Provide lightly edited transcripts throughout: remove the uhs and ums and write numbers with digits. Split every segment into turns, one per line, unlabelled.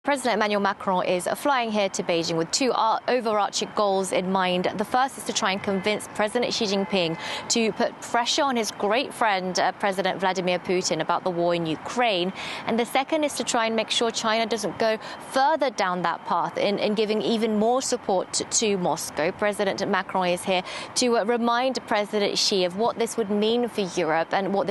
President Emmanuel Macron is flying here to Beijing with two overarching goals in mind. The first is to try and convince President Xi Jinping to put pressure on his great friend, President Vladimir Putin, about the war in Ukraine. And the second is to try and make sure China doesn't go further down that path in giving even more support to Moscow. President Macron is here to remind President Xi of what this would mean for Europe and what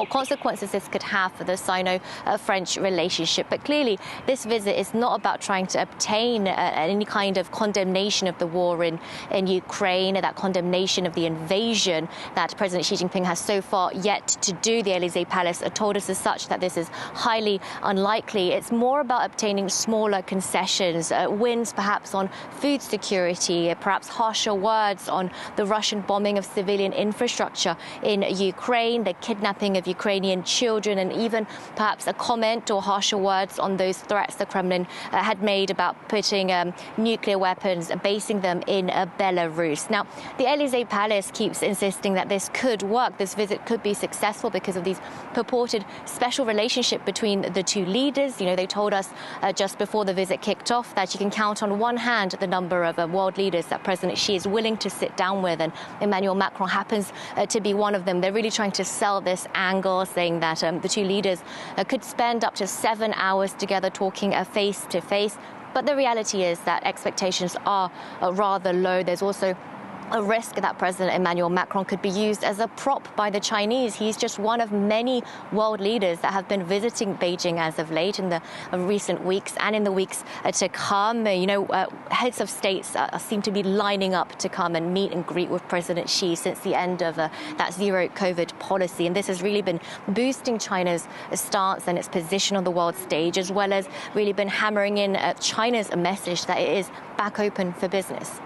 consequences this could have for the Sino-French relationship. But clearly, this visit is not about trying to obtain any kind of condemnation of the war in Ukraine, that condemnation of the invasion that President Xi Jinping has so far yet to do. The Élysée Palace told us as such that this is highly unlikely. It's more about obtaining smaller concessions, wins perhaps on food security, perhaps harsher words on the Russian bombing of civilian infrastructure in Ukraine, the kidnapping of Ukrainian children, and even perhaps a comment or harsher words on those threats the Kremlin had made about putting nuclear weapons, basing them in Belarus. Now, the Élysée Palace keeps insisting that this could work. This visit could be successful because of these purported special relationship between the two leaders. You know, they told us just before the visit kicked off that you can count on one hand the number of world leaders that President Xi is willing to sit down with, and Emmanuel Macron happens to be one of them. They're really trying to sell this angle, saying that the two leaders could spend up to 7 hours together talking face to face. But the reality is that expectations are rather low. There's also a risk that President Emmanuel Macron could be used as a prop by the Chinese. He's just one of many world leaders that have been visiting Beijing as of late in the recent weeks and in the weeks to come. Heads of states seem to be lining up to come and meet and greet with President Xi since the end of that zero COVID policy. And this has really been boosting China's stance and its position on the world stage, as well as really been hammering in China's message that it is back open for business.